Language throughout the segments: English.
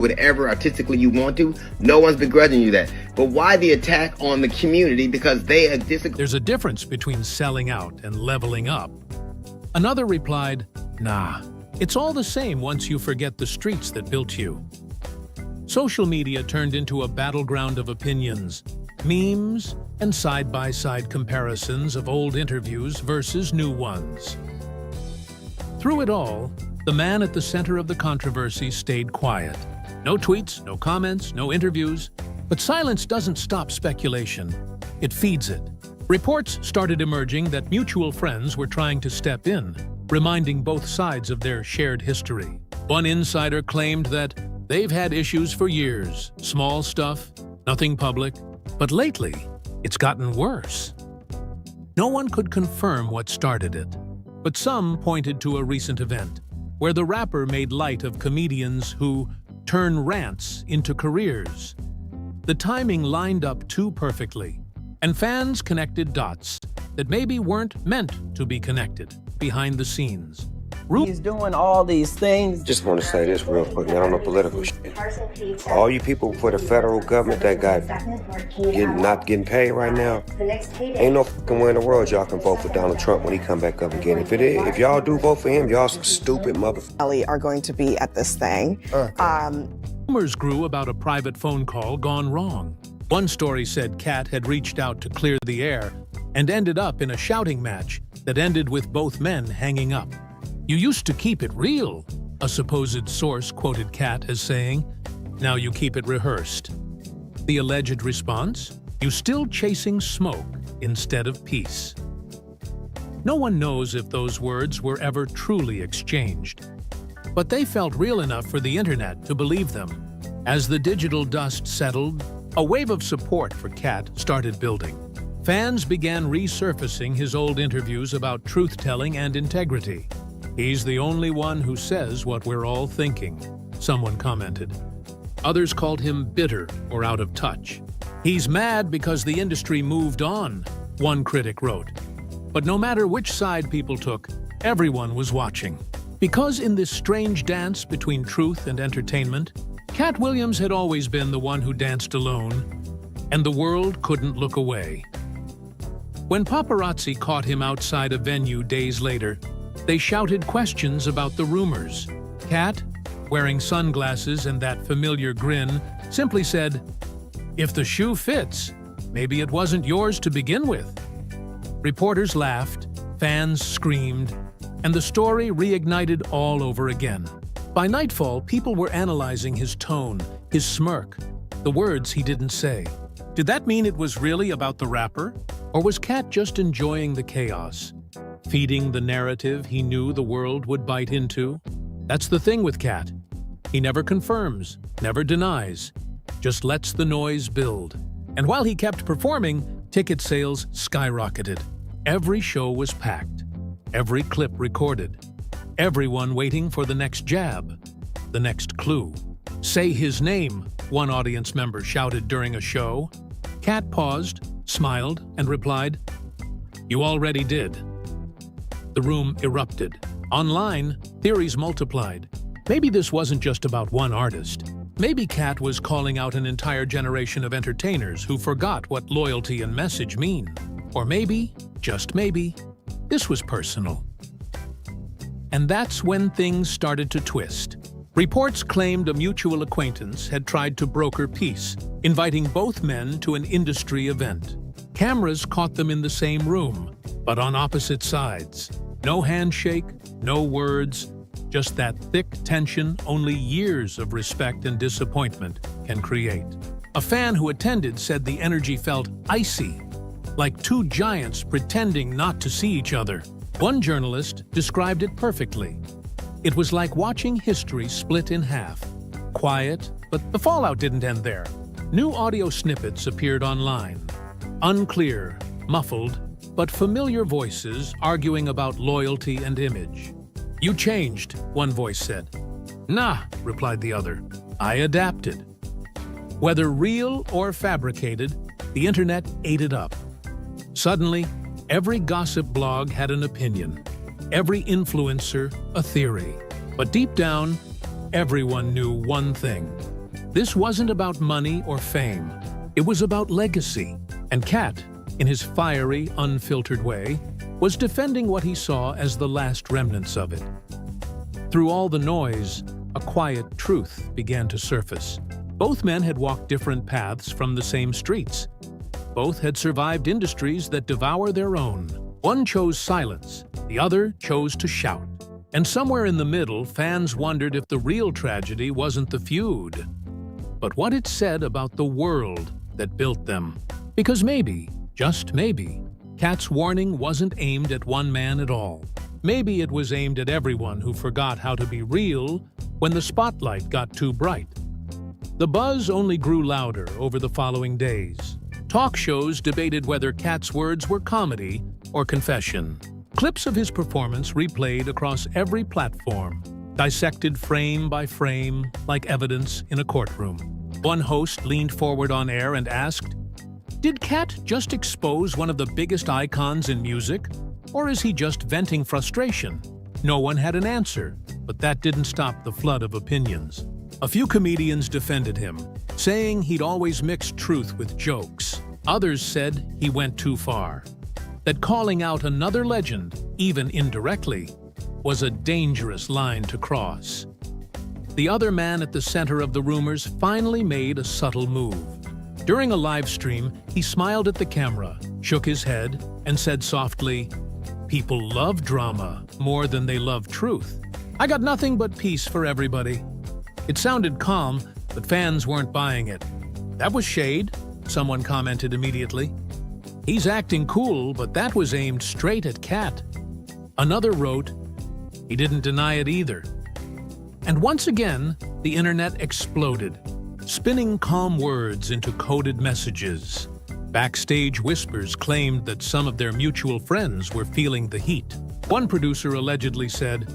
whatever artistically you want to. No one's begrudging you that. But why the attack on the community? Because they disagree. There's a difference between selling out and leveling up. Another replied, nah, it's all the same once you forget the streets that built you. Social media turned into a battleground of opinions, memes, and side-by-side comparisons of old interviews versus new ones. Through it all, the man at the center of the controversy stayed quiet. No tweets, no comments, no interviews. But silence doesn't stop speculation. It feeds it. Reports started emerging that mutual friends were trying to step in, reminding both sides of their shared history. One insider claimed that they've had issues for years, small stuff, nothing public. But lately, it's gotten worse. No one could confirm what started it, but some pointed to a recent event where the rapper made light of comedians who turn rants into careers. The timing lined up too perfectly, and fans connected dots that maybe weren't meant to be connected behind the scenes. He's doing all these things. Just want to say this real quick, man, on the political shit. All you people for the federal government that got not getting paid right now, ain't no fucking way in the world y'all can vote for Donald Trump when he come back up again. If y'all do vote for him, y'all some stupid motherfuckers. Are going to be at this thing. Rumors grew about a private phone call gone wrong. One story said Katt had reached out to clear the air and ended up in a shouting match that ended with both men hanging up. "You used to keep it real," a supposed source quoted Katt as saying. "Now you keep it rehearsed." The alleged response? "You still chasing smoke instead of peace." No one knows if those words were ever truly exchanged, but they felt real enough for the internet to believe them. As the digital dust settled, a wave of support for Katt started building. Fans began resurfacing his old interviews about truth-telling and integrity. "He's the only one who says what we're all thinking," someone commented. Others called him bitter or out of touch. "He's mad because the industry moved on," one critic wrote. But no matter which side people took, everyone was watching. Because in this strange dance between truth and entertainment, Katt Williams had always been the one who danced alone, and the world couldn't look away. When paparazzi caught him outside a venue days later, they shouted questions about the rumors. Katt, wearing sunglasses and that familiar grin, simply said, "If the shoe fits, maybe it wasn't yours to begin with." Reporters laughed, fans screamed, and the story reignited all over again. By nightfall, people were analyzing his tone, his smirk, the words he didn't say. Did that mean it was really about the rapper? Or was Katt just enjoying the chaos, feeding the narrative he knew the world would bite into? That's the thing with Katt. He never confirms, never denies, just lets the noise build. And while he kept performing, ticket sales skyrocketed. Every show was packed, every clip recorded, everyone waiting for the next jab, the next clue. "Say his name," one audience member shouted during a show. Katt paused, smiled, and replied, "You already did." The room erupted. Online, theories multiplied. Maybe this wasn't just about one artist. Maybe Katt was calling out an entire generation of entertainers who forgot what loyalty and message mean. Or maybe, just maybe, this was personal. And that's when things started to twist. Reports claimed a mutual acquaintance had tried to broker peace, inviting both men to an industry event. Cameras caught them in the same room, but on opposite sides. No handshake, no words, just that thick tension only years of respect and disappointment can create. A fan who attended said the energy felt icy, like two giants pretending not to see each other. One journalist described it perfectly. It was like watching history split in half. Quiet, but the fallout didn't end there. New audio snippets appeared online. Unclear, muffled, but familiar voices arguing about loyalty and image. "You changed," one voice said. "Nah," replied the other. "I adapted." Whether real or fabricated, the internet ate it up. Suddenly, every gossip blog had an opinion. Every influencer, a theory. But deep down, everyone knew one thing. This wasn't about money or fame. It was about legacy. And Katt, in his fiery, unfiltered way, was defending what he saw as the last remnants of it. Through all the noise, a quiet truth began to surface. Both men had walked different paths from the same streets. Both had survived industries that devour their own. One chose silence, the other chose to shout. And somewhere in the middle, fans wondered if the real tragedy wasn't the feud, but what it said about the world that built them. Because maybe, just maybe, Katt's warning wasn't aimed at one man at all. Maybe it was aimed at everyone who forgot how to be real when the spotlight got too bright. The buzz only grew louder over the following days. Talk shows debated whether Katt's words were comedy or confession. Clips of his performance replayed across every platform, dissected frame by frame like evidence in a courtroom. One host leaned forward on air and asked, "Did Katt just expose one of the biggest icons in music? Or is he just venting frustration?" No one had an answer, but that didn't stop the flood of opinions. A few comedians defended him, saying he'd always mixed truth with jokes. Others said he went too far, that calling out another legend, even indirectly, was a dangerous line to cross. The other man at the center of the rumors finally made a subtle move. During a live stream, he smiled at the camera, shook his head, and said softly, "People love drama more than they love truth. I got nothing but peace for everybody." It sounded calm, but fans weren't buying it. "That was shade," someone commented immediately. "He's acting cool, but that was aimed straight at Katt." Another wrote, "He didn't deny it either." And once again, the internet exploded, spinning calm words into coded messages. Backstage whispers claimed that some of their mutual friends were feeling the heat. One producer allegedly said,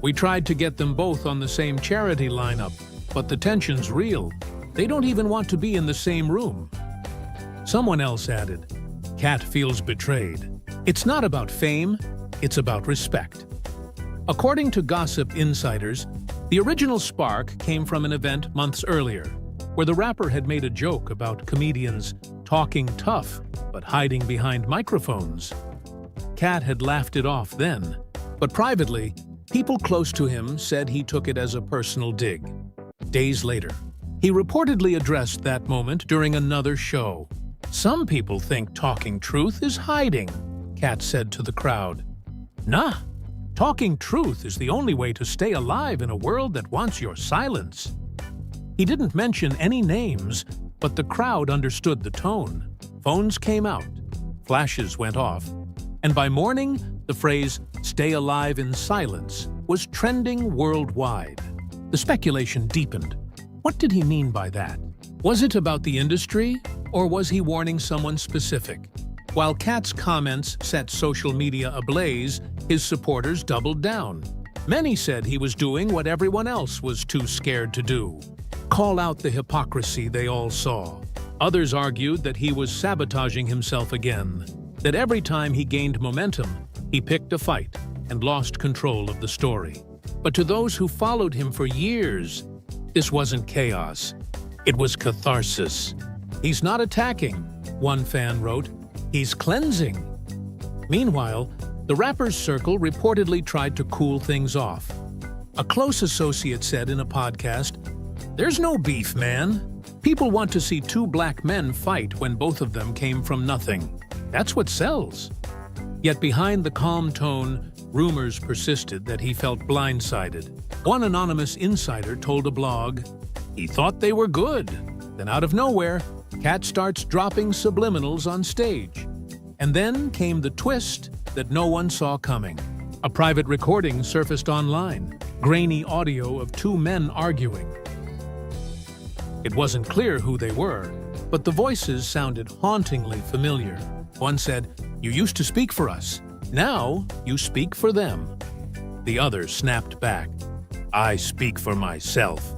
"We tried to get them both on the same charity lineup, but the tension's real. They don't even want to be in the same room." Someone else added, "Katt feels betrayed. It's not about fame, it's about respect." According to gossip insiders, the original spark came from an event months earlier, where the rapper had made a joke about comedians talking tough but hiding behind microphones. Katt had laughed it off then, but privately, people close to him said he took it as a personal dig. Days later, he reportedly addressed that moment during another show. "Some people think talking truth is hiding," Katt said to the crowd. "Nah, talking truth is the only way to stay alive in a world that wants your silence." He didn't mention any names, but the crowd understood the tone. Phones came out, flashes went off, and by morning, the phrase "stay alive in silence" was trending worldwide. The speculation deepened. What did he mean by that? Was it about the industry, or was he warning someone specific? While Katt's comments set social media ablaze, his supporters doubled down. Many said he was doing what everyone else was too scared to do: call out the hypocrisy they all saw. Others argued that he was sabotaging himself again, that every time he gained momentum, he picked a fight and lost control of the story. But to those who followed him for years, this wasn't chaos. It was catharsis. "He's not attacking," one fan wrote. "He's cleansing." Meanwhile, the rapper's circle reportedly tried to cool things off. A close associate said in a podcast, "There's no beef, man. People want to see two black men fight when both of them came from nothing. That's what sells." Yet behind the calm tone, rumors persisted that he felt blindsided. One anonymous insider told a blog, "He thought they were good." Then out of nowhere, Katt starts dropping subliminals on stage. And then came the twist that no one saw coming. A private recording surfaced online, grainy audio of two men arguing. It wasn't clear who they were, but the voices sounded hauntingly familiar. One said, "You used to speak for us. Now you speak for them." The other snapped back, "I speak for myself."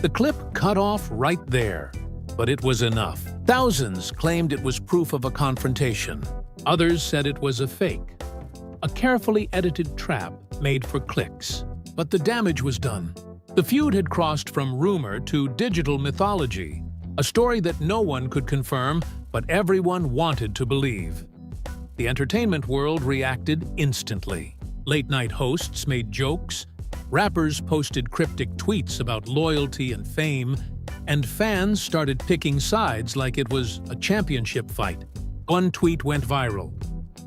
The clip cut off right there, but it was enough. Thousands claimed it was proof of a confrontation. Others said it was a fake, a carefully edited trap made for clicks. But the damage was done. The feud had crossed from rumor to digital mythology, a story that no one could confirm, but everyone wanted to believe. The entertainment world reacted instantly. Late-night hosts made jokes, rappers posted cryptic tweets about loyalty and fame, and fans started picking sides like it was a championship fight. One tweet went viral.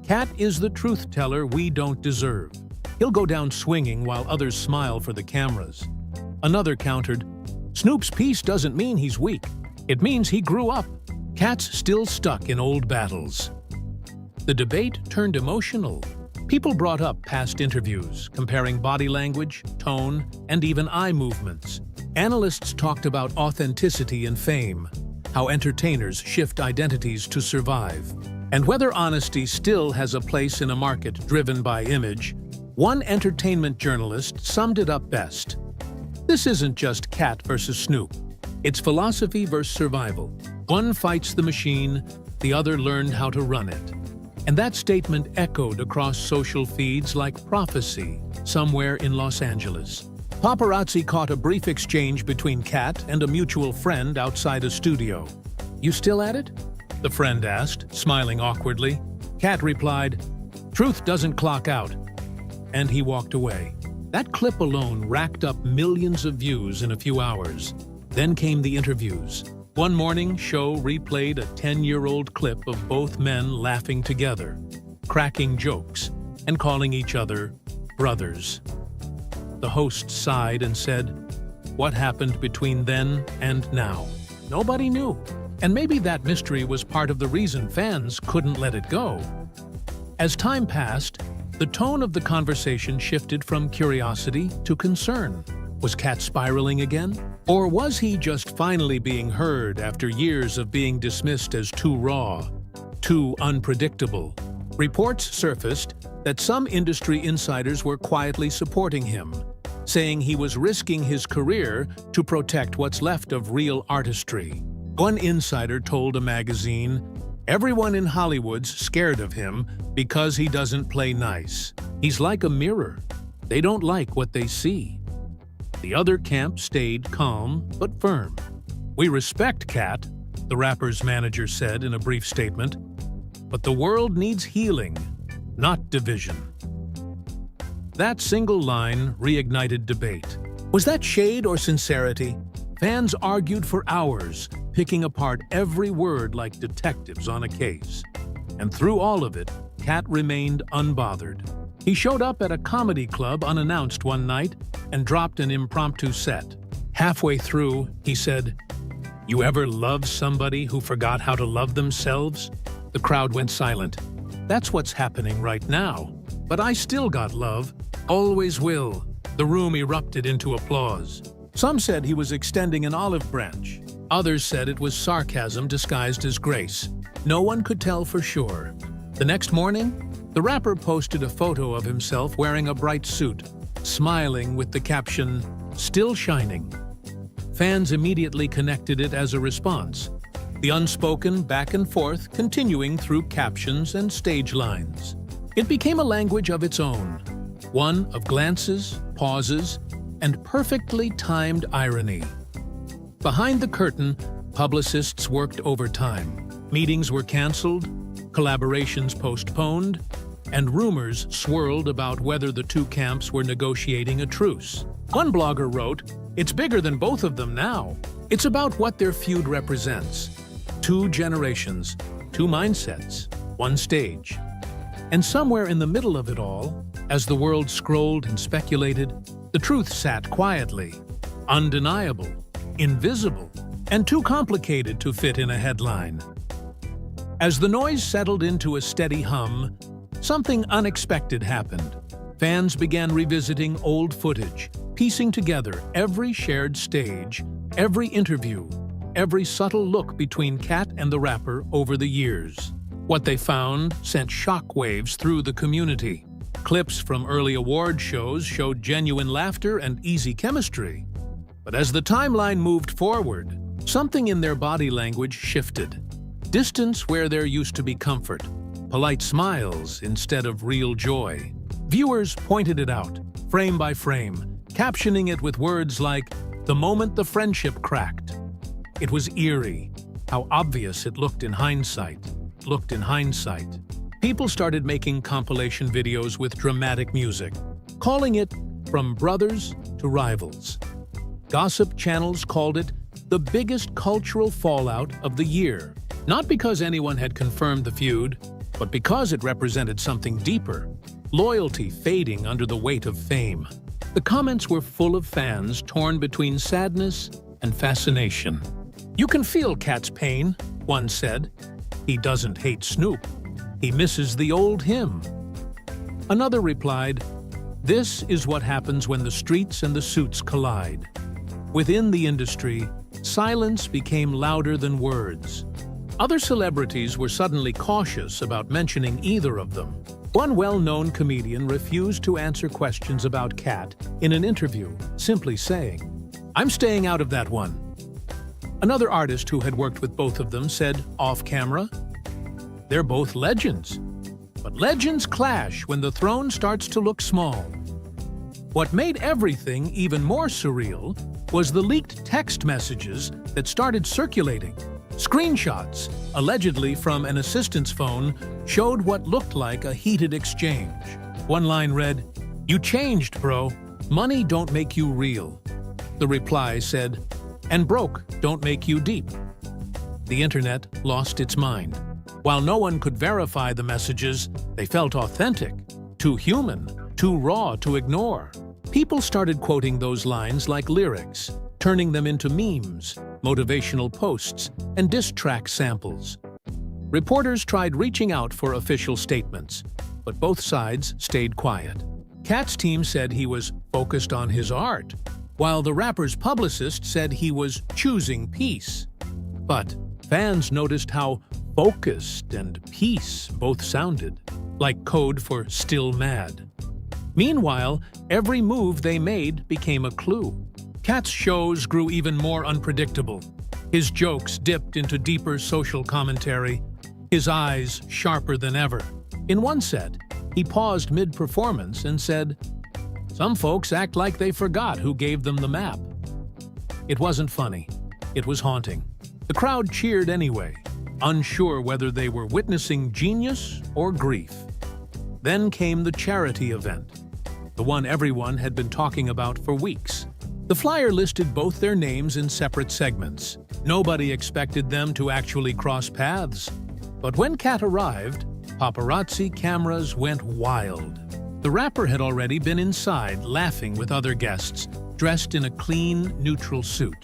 "Katt is the truth teller we don't deserve. He'll go down swinging while others smile for the cameras." Another countered, "Snoop's peace doesn't mean he's weak. It means he grew up. Katt's still stuck in old battles." The debate turned emotional. People brought up past interviews, comparing body language, tone, and even eye movements. Analysts talked about authenticity and fame, how entertainers shift identities to survive, and whether honesty still has a place in a market driven by image. One entertainment journalist summed it up best. "This isn't just Katt versus Snoop. It's philosophy versus survival. One fights the machine, the other learned how to run it." And that statement echoed across social feeds like prophecy somewhere in Los Angeles. Paparazzi caught a brief exchange between Katt and a mutual friend outside a studio. "You still at it?" the friend asked, smiling awkwardly. Katt replied, "Truth doesn't clock out." And he walked away. That clip alone racked up millions of views in a few hours. Then came the interviews. One morning show replayed a 10-year-old clip of both men laughing together, cracking jokes, and calling each other brothers. The host sighed and said, "What happened between then and now?" Nobody knew. And maybe that mystery was part of the reason fans couldn't let it go. As time passed, the tone of the conversation shifted from curiosity to concern. Was Katt spiraling again? Or was he just finally being heard after years of being dismissed as too raw, too unpredictable? Reports surfaced that some industry insiders were quietly supporting him, saying he was risking his career to protect what's left of real artistry. One insider told a magazine, "Everyone in Hollywood's scared of him because he doesn't play nice. He's like a mirror. They don't like what they see." The other camp stayed calm but firm. "We respect Katt," the rapper's manager said in a brief statement, "but the world needs healing, not division." That single line reignited debate. Was that shade or sincerity? Fans argued for hours, picking apart every word like detectives on a case. And through all of it, Katt remained unbothered. He showed up at a comedy club unannounced one night and dropped an impromptu set. Halfway through, he said, "You ever love somebody who forgot how to love themselves?" The crowd went silent. "That's what's happening right now. But I still got love. Always will." The room erupted into applause. Some said he was extending an olive branch. Others said it was sarcasm disguised as grace. No one could tell for sure. The next morning, the rapper posted a photo of himself wearing a bright suit, smiling with the caption, "Still shining." Fans immediately connected it as a response, the unspoken back and forth continuing through captions and stage lines. It became a language of its own, one of glances, pauses, and perfectly timed irony. Behind the curtain, publicists worked overtime. Meetings were canceled, collaborations postponed, and rumors swirled about whether the two camps were negotiating a truce. One blogger wrote, "It's bigger than both of them now. It's about what their feud represents. Two generations, two mindsets, one stage." And somewhere in the middle of it all, as the world scrolled and speculated, the truth sat quietly, undeniable, invisible, and too complicated to fit in a headline. As the noise settled into a steady hum, something unexpected happened. Fans began revisiting old footage, piecing together every shared stage, every interview, every subtle look between Katt and the rapper over the years. What they found sent shockwaves through the community. Clips from early award shows showed genuine laughter and easy chemistry. But as the timeline moved forward, something in their body language shifted. Distance where there used to be comfort, polite smiles instead of real joy. Viewers pointed it out, frame by frame, captioning it with words like, "The moment the friendship cracked." It was eerie, how obvious it looked in hindsight. People started making compilation videos with dramatic music, calling it From Brothers to Rivals. Gossip channels called it the biggest cultural fallout of the year, not because anyone had confirmed the feud, but because it represented something deeper, loyalty fading under the weight of fame. The comments were full of fans torn between sadness and fascination. "You can feel Katt's pain," one said. "He doesn't hate Snoop. He misses the old him." Another replied, "This is what happens when the streets and the suits collide." Within the industry, silence became louder than words. Other celebrities were suddenly cautious about mentioning either of them. One well-known comedian refused to answer questions about Katt in an interview, simply saying, "I'm staying out of that one." Another artist who had worked with both of them said, off-camera, "They're both legends. But legends clash when the throne starts to look small." What made everything even more surreal was the leaked text messages that started circulating. Screenshots, allegedly from an assistant's phone, showed what looked like a heated exchange. One line read, "You changed, bro. Money don't make you real." The reply said, "And broke don't make you deep." The internet lost its mind. While no one could verify the messages, they felt authentic, too human, too raw to ignore. People started quoting those lines like lyrics, turning them into memes, motivational posts, and diss track samples. Reporters tried reaching out for official statements, but both sides stayed quiet. Katt's team said he was focused on his art, while the rapper's publicist said he was choosing peace. But fans noticed how focused and peace both sounded, like code for still mad. Meanwhile, every move they made became a clue. Katt's shows grew even more unpredictable. His jokes dipped into deeper social commentary, his eyes sharper than ever. In one set, he paused mid-performance and said, "Some folks act like they forgot who gave them the map." It wasn't funny. It was haunting. The crowd cheered anyway, unsure whether they were witnessing genius or grief. Then came the charity event, the one everyone had been talking about for weeks. The flyer listed both their names in separate segments. Nobody expected them to actually cross paths. But when Katt arrived, paparazzi cameras went wild. The rapper had already been inside, laughing with other guests, dressed in a clean, neutral suit.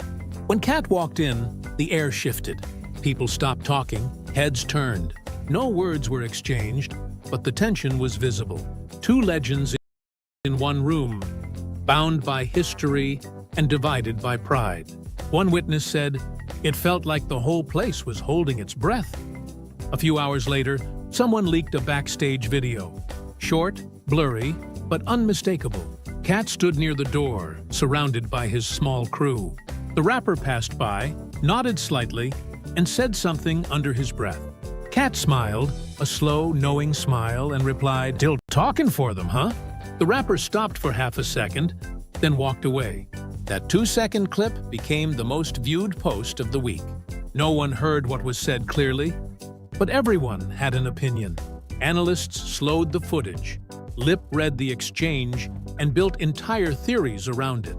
When Katt walked in, the air shifted. People stopped talking, heads turned. No words were exchanged, but the tension was visible. Two legends in one room, bound by history and divided by pride. One witness said, "It felt like the whole place was holding its breath." A few hours later, someone leaked a backstage video. Short, blurry, but unmistakable. Katt stood near the door, surrounded by his small crew. The rapper passed by, nodded slightly, and said something under his breath. Katt smiled, a slow, knowing smile, and replied, "Still talking for them, huh?" The rapper stopped for half a second, then walked away. That 2-second clip became the most viewed post of the week. No one heard what was said clearly, but everyone had an opinion. Analysts slowed the footage, lip-read the exchange, and built entire theories around it.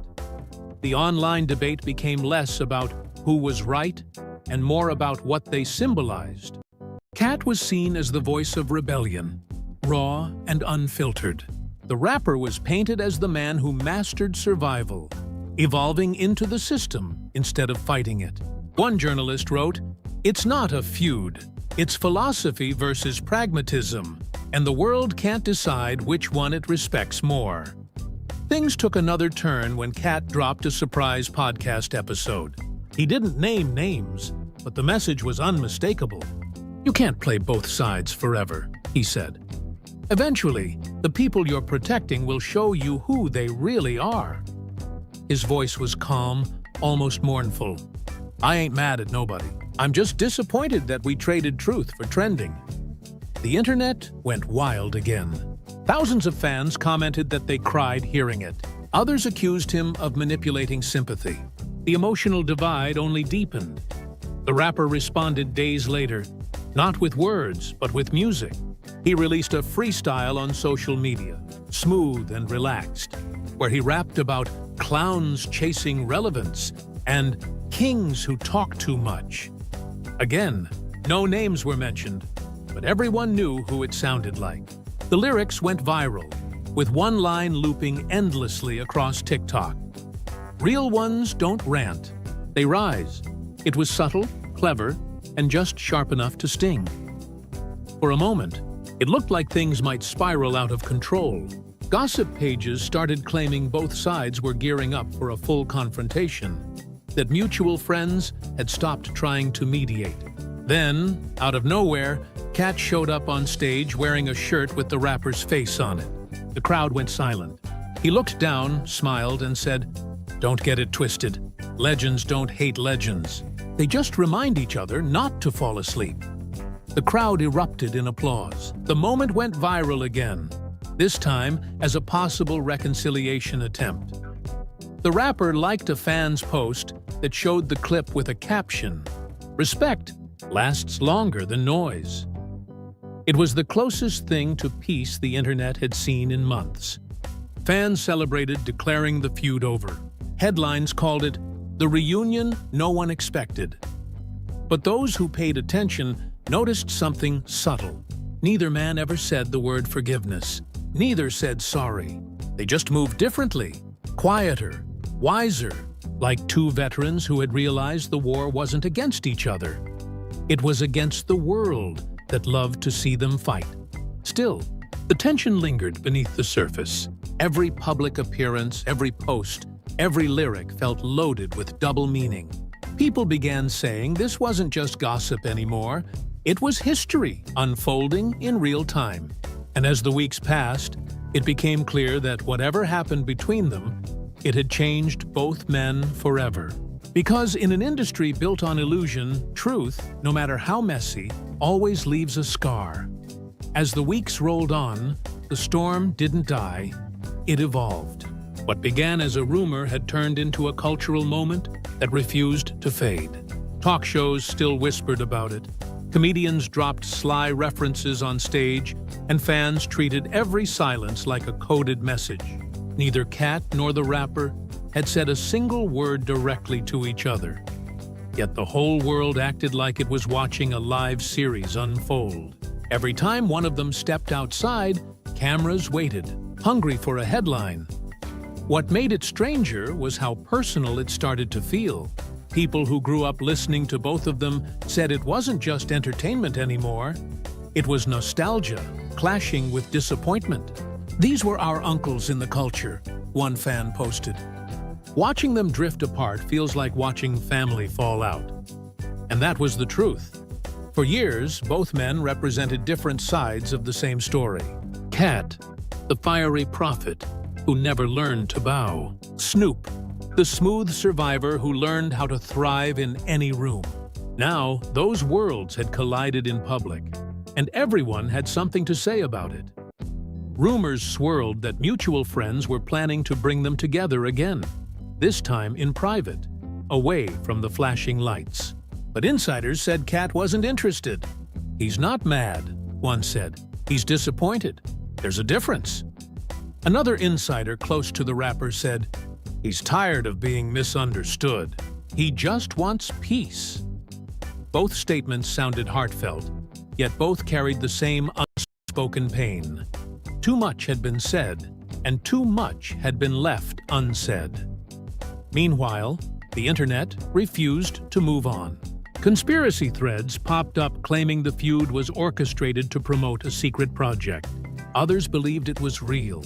The online debate became less about who was right and more about what they symbolized. Katt was seen as the voice of rebellion, raw and unfiltered. The rapper was painted as the man who mastered survival, evolving into the system instead of fighting it. One journalist wrote, "It's not a feud. It's philosophy versus pragmatism, and the world can't decide which one it respects more." Things took another turn when Katt dropped a surprise podcast episode. He didn't name names, but the message was unmistakable. "You can't play both sides forever," he said. "Eventually, the people you're protecting will show you who they really are." His voice was calm, almost mournful. "I ain't mad at nobody. I'm just disappointed that we traded truth for trending." The internet went wild again. Thousands of fans commented that they cried hearing it. Others accused him of manipulating sympathy. The emotional divide only deepened. The rapper responded days later, not with words, but with music. He released a freestyle on social media, smooth and relaxed, where he rapped about clowns chasing relevance and kings who talk too much. Again, no names were mentioned, but everyone knew who it sounded like. The lyrics went viral, with one line looping endlessly across TikTok. Real ones don't rant, they rise. It was subtle, clever, and just sharp enough to sting. For a moment, it looked like things might spiral out of control. Gossip pages started claiming both sides were gearing up for a full confrontation, that mutual friends had stopped trying to mediate. Then, out of nowhere, Katt showed up on stage wearing a shirt with the rapper's face on it. The crowd went silent. He looked down, smiled, and said, "Don't get it twisted. Legends don't hate legends. They just remind each other not to fall asleep." The crowd erupted in applause. The moment went viral again, this time as a possible reconciliation attempt. The rapper liked a fan's post that showed the clip with a caption, "Respect lasts longer than noise." It was the closest thing to peace the internet had seen in months. Fans celebrated, declaring the feud over. Headlines called it the reunion no one expected. But those who paid attention noticed something subtle. Neither man ever said the word forgiveness. Neither said sorry. They just moved differently, quieter, wiser, like two veterans who had realized the war wasn't against each other. It was against the world that loved to see them fight. Still, the tension lingered beneath the surface. Every public appearance, every post, every lyric felt loaded with double meaning. People began saying this wasn't just gossip anymore. It was history unfolding in real time. And as the weeks passed, it became clear that whatever happened between them, it had changed both men forever. Because in an industry built on illusion, truth, no matter how messy, always leaves a scar. As the weeks rolled on, the storm didn't die, it evolved. What began as a rumor had turned into a cultural moment that refused to fade. Talk shows still whispered about it. Comedians dropped sly references on stage, and fans treated every silence like a coded message. Neither Katt nor the rapper had said a single word directly to each other. Yet the whole world acted like it was watching a live series unfold. Every time one of them stepped outside, cameras waited, hungry for a headline. What made it stranger was how personal it started to feel. People who grew up listening to both of them said it wasn't just entertainment anymore. It was nostalgia, clashing with disappointment. "These were our uncles in the culture," one fan posted. "Watching them drift apart feels like watching family fall out." And that was the truth. For years, both men represented different sides of the same story. Katt, the fiery prophet who never learned to bow. Snoop, the smooth survivor who learned how to thrive in any room. Now, those worlds had collided in public, and everyone had something to say about it. Rumors swirled that mutual friends were planning to bring them together again, this time in private, away from the flashing lights. But insiders said Katt wasn't interested. "He's not mad," one said. "He's disappointed. There's a difference." Another insider close to the rapper said, "He's tired of being misunderstood. He just wants peace." Both statements sounded heartfelt, yet both carried the same unspoken pain. Too much had been said, and too much had been left unsaid. Meanwhile, the internet refused to move on. Conspiracy threads popped up claiming the feud was orchestrated to promote a secret project. Others believed it was real,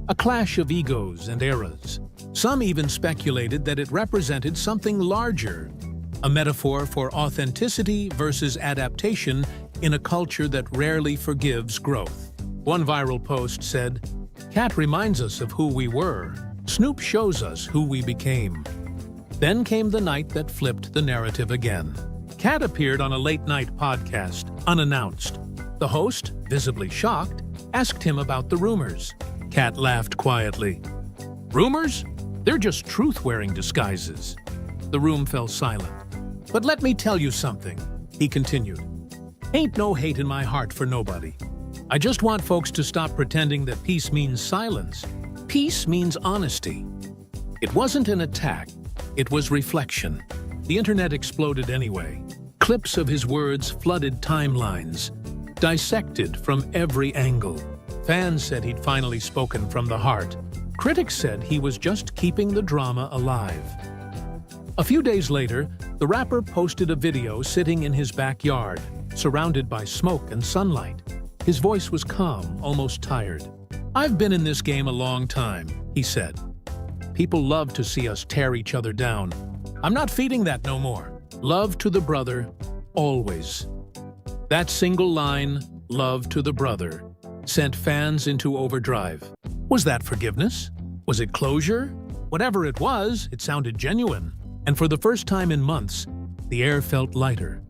a clash of egos and eras. Some even speculated that it represented something larger, a metaphor for authenticity versus adaptation in a culture that rarely forgives growth. One viral post said, "Katt reminds us of who we were. Snoop shows us who we became." Then came the night that flipped the narrative again. Katt appeared on a late-night podcast, unannounced. The host, visibly shocked, asked him about the rumors. Katt laughed quietly. Rumors? They're just truth-wearing disguises. The room fell silent. But let me tell you something, he continued. Ain't no hate in my heart for nobody. I just want folks to stop pretending that peace means silence. Peace means honesty. It wasn't an attack, it was reflection. The internet exploded anyway. Clips of his words flooded timelines, dissected from every angle. Fans said he'd finally spoken from the heart. Critics said he was just keeping the drama alive. A few days later, the rapper posted a video sitting in his backyard, surrounded by smoke and sunlight. His voice was calm, almost tired. I've been in this game a long time, he said. People love to see us tear each other down. I'm not feeding that no more. Love to the brother, always. That single line, love to the brother, sent fans into overdrive. Was that forgiveness? Was it closure? Whatever it was, it sounded genuine. And for the first time in months, the air felt lighter.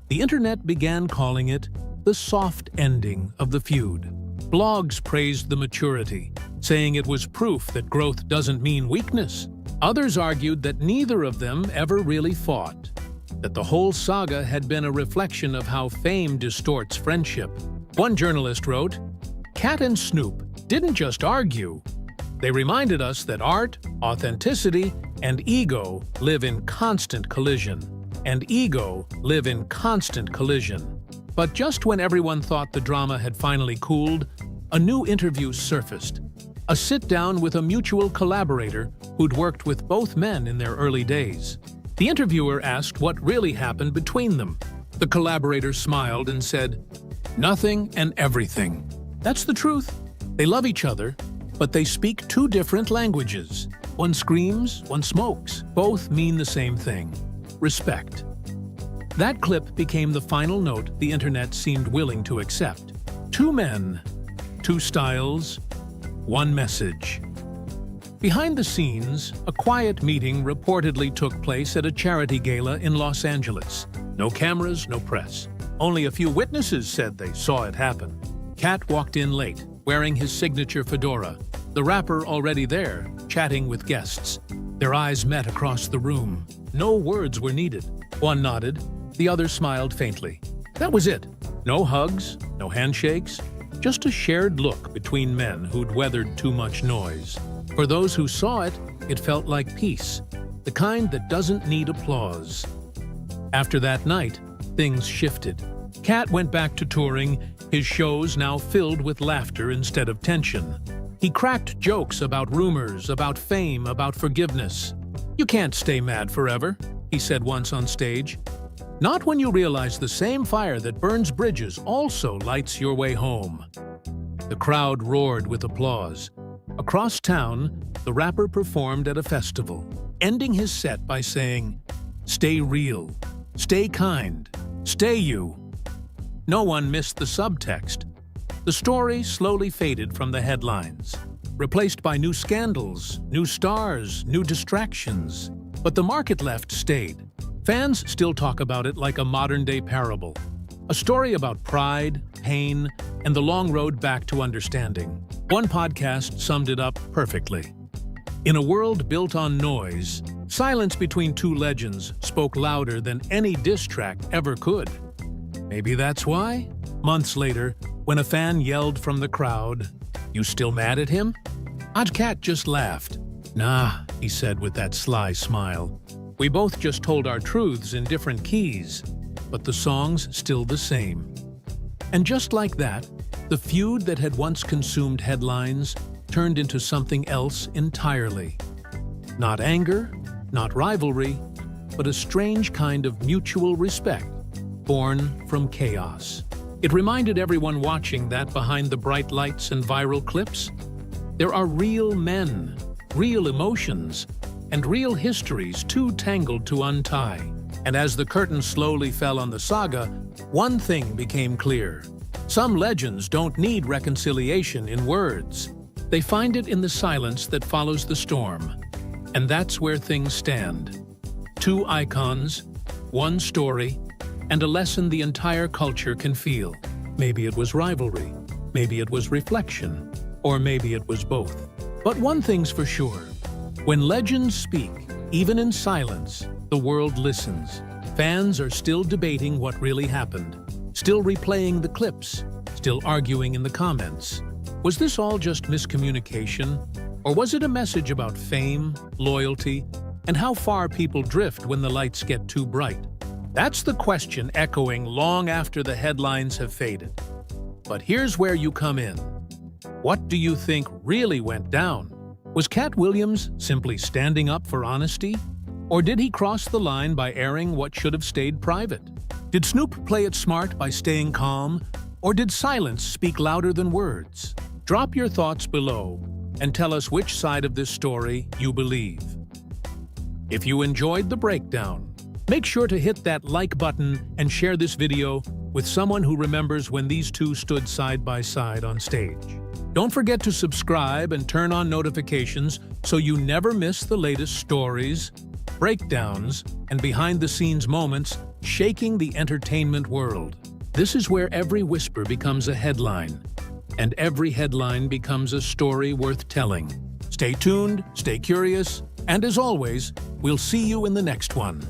The internet began calling it the soft ending of the feud. Blogs praised the maturity, saying it was proof that growth doesn't mean weakness. Others argued that neither of them ever really fought, that the whole saga had been a reflection of how fame distorts friendship. One journalist wrote, Katt and Snoop didn't just argue. They reminded us that art, authenticity, and ego live in constant collision. But just when everyone thought the drama had finally cooled, a new interview surfaced. A sit-down with a mutual collaborator who'd worked with both men in their early days. The interviewer asked what really happened between them. The collaborator smiled and said, "Nothing and everything. That's the truth. They love each other, but they speak two different languages. One screams, one smokes. Both mean the same thing: respect." That clip became the final note the internet seemed willing to accept. Two men, two styles, one message. Behind the scenes, a quiet meeting reportedly took place at a charity gala in Los Angeles. No cameras, no press. Only a few witnesses said they saw it happen. Katt walked in late, wearing his signature fedora. The rapper already there, chatting with guests. Their eyes met across the room. No words were needed. One nodded, the other smiled faintly. That was it. No hugs, no handshakes, just a shared look between men who'd weathered too much noise. For those who saw it, it felt like peace, the kind that doesn't need applause. After that night, things shifted. Katt went back to touring, his shows now filled with laughter instead of tension. He cracked jokes about rumors, about fame, about forgiveness. "You can't stay mad forever," he said once on stage. "Not when you realize the same fire that burns bridges also lights your way home." The crowd roared with applause. Across town, the rapper performed at a festival, ending his set by saying, "Stay real, stay kind, stay you." No one missed the subtext. The story slowly faded from the headlines, replaced by new scandals, new stars, new distractions. But the market left stayed. Fans still talk about it like a modern-day parable, a story about pride, pain, and the long road back to understanding. One podcast summed it up perfectly. In a world built on noise, silence between two legends spoke louder than any diss track ever could. Maybe that's why, months later, when a fan yelled from the crowd, "You still mad at him?" Katt just laughed. "Nah," he said with that sly smile. "We both just told our truths in different keys, but the song's still the same." And just like that, the feud that had once consumed headlines turned into something else entirely. Not anger, not rivalry, but a strange kind of mutual respect, born from chaos. It reminded everyone watching that behind the bright lights and viral clips, there are real men, real emotions, and real histories too tangled to untie. And as the curtain slowly fell on the saga, one thing became clear. Some legends don't need reconciliation in words. They find it in the silence that follows the storm. And that's where things stand. Two icons, one story, and a lesson the entire culture can feel. Maybe it was rivalry, maybe it was reflection, or maybe it was both. But one thing's for sure. When legends speak, even in silence, the world listens. Fans are still debating what really happened, still replaying the clips, still arguing in the comments. Was this all just miscommunication? Or was it a message about fame, loyalty, and how far people drift when the lights get too bright? That's the question echoing long after the headlines have faded. But here's where you come in. What do you think really went down? Was Katt Williams simply standing up for honesty? Or did he cross the line by airing what should have stayed private? Did Snoop play it smart by staying calm? Or did silence speak louder than words? Drop your thoughts below and tell us which side of this story you believe. If you enjoyed the breakdown, make sure to hit that like button and share this video with someone who remembers when these two stood side by side on stage. Don't forget to subscribe and turn on notifications so you never miss the latest stories, breakdowns, and behind-the-scenes moments shaking the entertainment world. This is where every whisper becomes a headline, and every headline becomes a story worth telling. Stay tuned, stay curious, and as always, we'll see you in the next one.